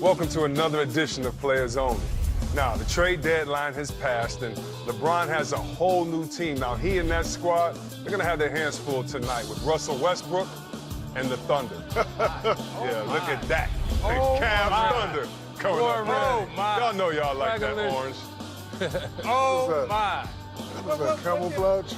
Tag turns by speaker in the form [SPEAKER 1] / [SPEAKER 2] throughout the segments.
[SPEAKER 1] Welcome to another edition of Players Only. Now, the trade deadline has passed, and LeBron has a whole new team. Now, he and that squad, they're going to have their hands full tonight with Russell Westbrook and the Thunder. Yeah, look at that. The Cavs Thunder coming up. Y'all know y'all like that orange.
[SPEAKER 2] Oh, my.
[SPEAKER 3] What's that, camouflage?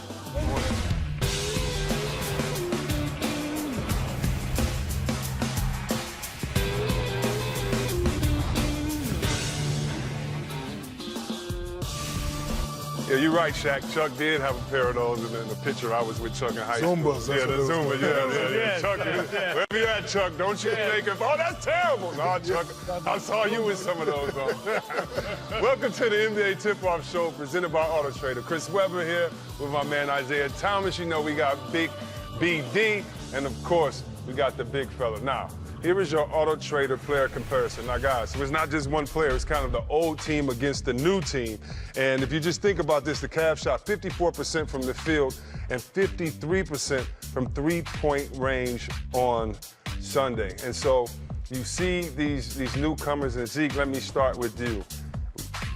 [SPEAKER 1] Yeah, you're right, Shaq. Chuck did have a pair of those in the picture I was with Chuck in high school.
[SPEAKER 3] Zumbas,
[SPEAKER 1] Yeah, the Zumba, yeah. Chuck,
[SPEAKER 3] yeah.
[SPEAKER 1] wherever you at, Chuck, don't you make it. Oh, that's terrible. No, Chuck, I saw you with some of those on. Welcome to the NBA Tip-Off Show presented by Auto Trader. Chris Webber here with my man Isaiah Thomas. You know we got Big BD, and of course, we got the big fella. Now, here is your Auto Trader player comparison. Now, guys, so it's not just one player. It's kind of the old team against the new team. And if you just think about this, the Cavs shot 54% from the field and 53% from three-point range on Sunday. And so you see these newcomers, and Zeke, let me start with you.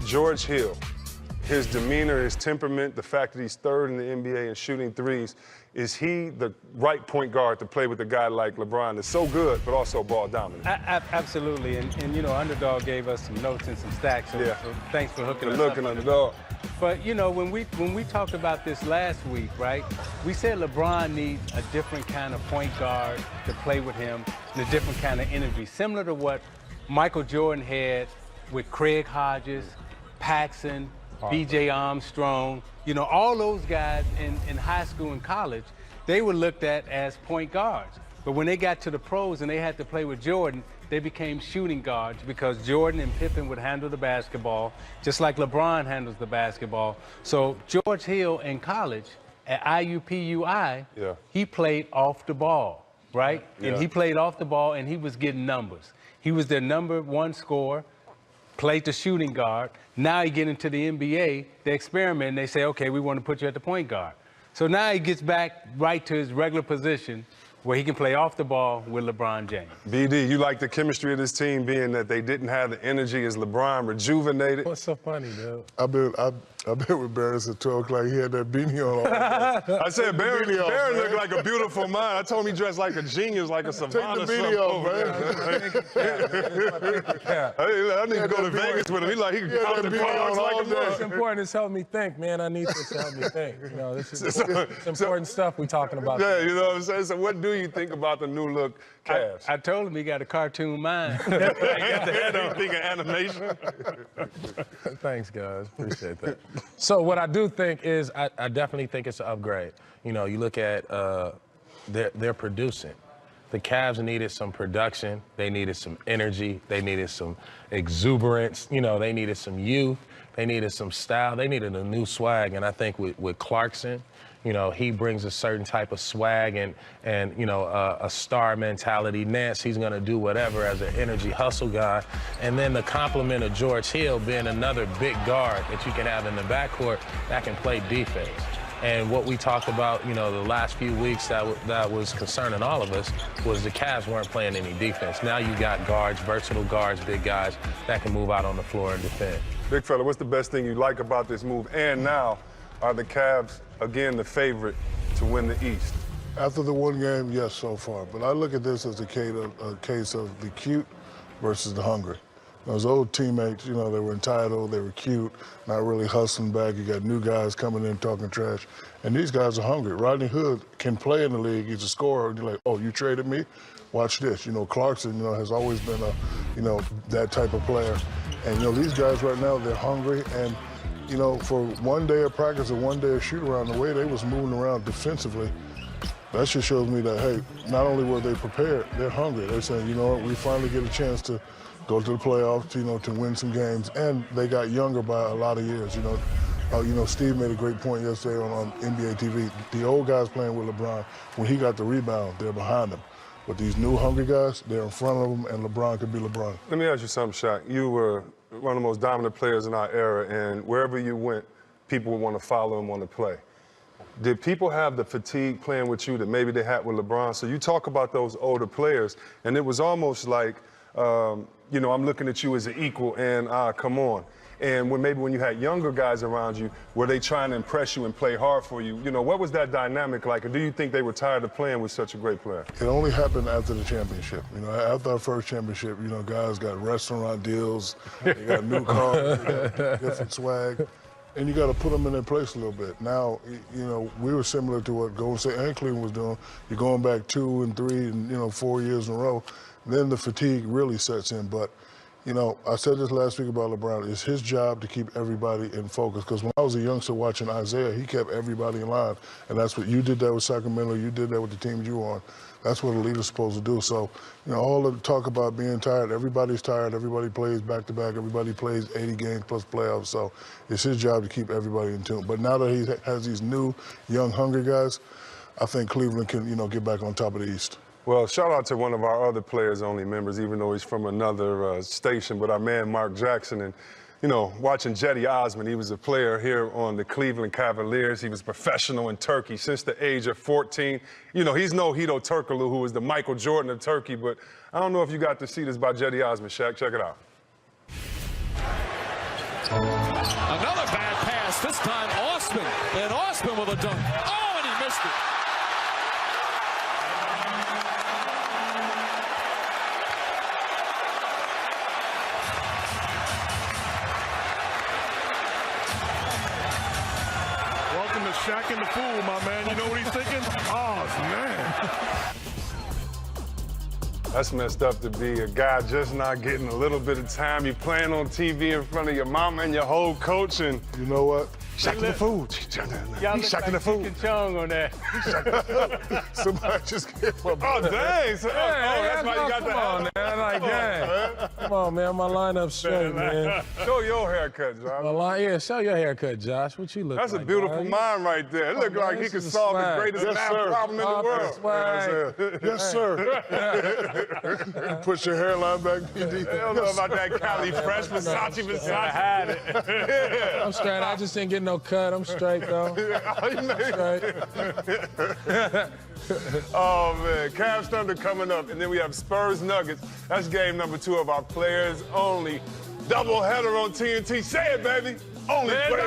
[SPEAKER 1] George Hill, his demeanor, his temperament, the fact that he's third in the NBA in shooting threes, is he the right point guard to play with a guy like LeBron that's so good, but also ball dominant?
[SPEAKER 2] Absolutely, and you know, Underdog gave us some notes and some stacks, so thanks for hooking us up.
[SPEAKER 1] Underdog.
[SPEAKER 2] But you know, when we talked about this last week, right, we said LeBron needs a different kind of point guard to play with him and a different kind of energy, similar to what Michael Jordan had with Craig Hodges, Paxson, B.J. Armstrong, you know, all those guys in high school and college, they were looked at as point guards. But when they got to the pros and they had to play with Jordan, they became shooting guards because Jordan and Pippen would handle the basketball, just like LeBron handles the basketball. So George Hill in college at IUPUI, he played off the ball, right? Yeah. And he played off the ball and he was getting numbers. He was their #1 scorer, played the shooting guard. Now he get into the NBA, they experiment, and they say, okay, we want to put you at the point guard. So now he gets back right to his regular position where he can play off the ball with LeBron James.
[SPEAKER 1] BD, you like the chemistry of this team being that they didn't have the energy as LeBron rejuvenated?
[SPEAKER 4] What's so funny, dude?
[SPEAKER 3] I've been with Barry since 12 o'clock. He had that beanie on.
[SPEAKER 1] I said, Barry looked like a beautiful mind. I told him he dressed like a genius, like a savannah.
[SPEAKER 3] Take the beanie off,
[SPEAKER 1] man. I need to go to Vegas with him. He can count the cards like a man.
[SPEAKER 4] It's important. It's helped me think, man. I need this to help me think. You know, this is important stuff we're talking about.
[SPEAKER 1] Yeah, you know what I'm saying? So what do you think about the new look Cavs?
[SPEAKER 2] I told him he got a cartoon mind.
[SPEAKER 1] He got the head on. Think of animation.
[SPEAKER 4] Thanks, guys. Appreciate that. So what I do think is I definitely think it's an upgrade. You know, you look at they're producing. The Cavs needed some production. They needed some energy. They needed some exuberance. You know, they needed some youth. They needed some style. They needed a new swag. And I think with Clarkson, you know, he brings a certain type of swag and you know, a star mentality. Nance, he's going to do whatever as an energy hustle guy. And then the complement of George Hill being another big guard that you can have in the backcourt that can play defense. And what we talked about, you know, the last few weeks that was concerning all of us was the Cavs weren't playing any defense. Now you got guards, versatile guards, big guys that can move out on the floor and defend.
[SPEAKER 1] Big fella, what's the best thing you like about this move? And now, are the Cavs, again, the favorite to win the East?
[SPEAKER 3] After the one game, yes, so far. But I look at this as a case of the cute versus the hungry. Those old teammates, you know, they were entitled, they were cute, not really hustling back. You got new guys coming in talking trash. And these guys are hungry. Rodney Hood can play in the league. He's a scorer. And you're like, oh, you traded me? Watch this. You know, Clarkson, you know, has always been that type of player. And, you know, these guys right now, they're hungry. And, you know, for one day of practice and one day of shoot around, the way they was moving around defensively, that just shows me that, hey, not only were they prepared, they're hungry. They're saying, you know what, we finally get a chance to go to the playoffs, you know, to win some games. And they got younger by a lot of years, you know. Steve made a great point yesterday on NBA TV. The old guys playing with LeBron, when he got the rebound, they're behind him. But these new hungry guys, they're in front of him, and LeBron could be LeBron.
[SPEAKER 1] Let me ask you something, Shaq. You were one of the most dominant players in our era, and wherever you went, people would want to follow him on the play. Did people have the fatigue playing with you that maybe they had with LeBron? So you talk about those older players, and it was almost like you know, I'm looking at you as an equal and come on. And when you had younger guys around you, were they trying to impress you and play hard for you? You know, what was that dynamic like? Or do you think they were tired of playing with such a great player?
[SPEAKER 3] It only happened after the championship. You know, after our first championship, you know, guys got restaurant deals, they got new cars, they got different swag, and you got to put them in their place a little bit. Now, you know, we were similar to what Golden State and Cleveland was doing. You're going back 2 and 3 and, you know, 4 years in a row. Then the fatigue really sets in. But you know, I said this last week about LeBron. It's his job to keep everybody in focus. Because when I was a youngster watching Isaiah, he kept everybody in line. And that's what you did that with Sacramento. You did that with the teams you were on. That's what a leader's supposed to do. So, you know, all the talk about being tired, everybody's tired. Everybody plays back-to-back. Everybody plays 80 games plus playoffs. So it's his job to keep everybody in tune. But now that he has these new, young, hungry guys, I think Cleveland can, you know, get back on top of the East.
[SPEAKER 1] Well, shout out to one of our other players-only members, even though he's from another station, but our man Mark Jackson. And, you know, watching Jetty Osman, he was a player here on the Cleveland Cavaliers. He was professional in Turkey since the age of 14. You know, he's no Hedo Turkoglu, who was the Michael Jordan of Turkey, but I don't know if you got to see this by Jetty Osman, Shaq. Check it out.
[SPEAKER 5] Another bad pass, this time Osman. And Osman with a dunk. Oh, and he missed it.
[SPEAKER 6] Welcome to Shaq the Fool, my man. You know what he's thinking? Oh, man.
[SPEAKER 1] That's messed up to be a guy just not getting a little bit of time. You're playing on TV in front of your mama and your whole coach, and
[SPEAKER 3] You know what?
[SPEAKER 1] Shaq the Fool.
[SPEAKER 2] Y'all
[SPEAKER 1] He's
[SPEAKER 2] look
[SPEAKER 1] Shaq
[SPEAKER 2] like
[SPEAKER 1] the Fool.
[SPEAKER 2] Cheech and Chong on that.
[SPEAKER 3] Somebody just gave up.
[SPEAKER 1] Oh, dang. So, that's why you got
[SPEAKER 4] come
[SPEAKER 1] the
[SPEAKER 4] on, man. Like, dang. Come on, man. My lineup's straight, man.
[SPEAKER 1] Show your haircut, Josh.
[SPEAKER 4] Yeah, show your haircut, Josh. What you look
[SPEAKER 1] That's
[SPEAKER 4] like?
[SPEAKER 1] a beautiful
[SPEAKER 4] man?
[SPEAKER 1] mind right there. It looked like he
[SPEAKER 4] this
[SPEAKER 1] could
[SPEAKER 4] is a
[SPEAKER 1] solve the
[SPEAKER 4] swag.
[SPEAKER 1] greatest
[SPEAKER 3] Yes,
[SPEAKER 1] math
[SPEAKER 3] sir.
[SPEAKER 1] problem in the world.
[SPEAKER 4] Swag.
[SPEAKER 3] Yes, sir. Push your hairline back.
[SPEAKER 1] I don't know about that Cali Fresh Versace.
[SPEAKER 2] Had it.
[SPEAKER 4] I'm straight. I just didn't get no cut. I'm straight, though. Straight.
[SPEAKER 1] Oh, man. Cavs Thunder coming up, and then we have Spurs Nuggets. That's game number 2 of our players only doubleheader on TNT. Say it, baby. Only players.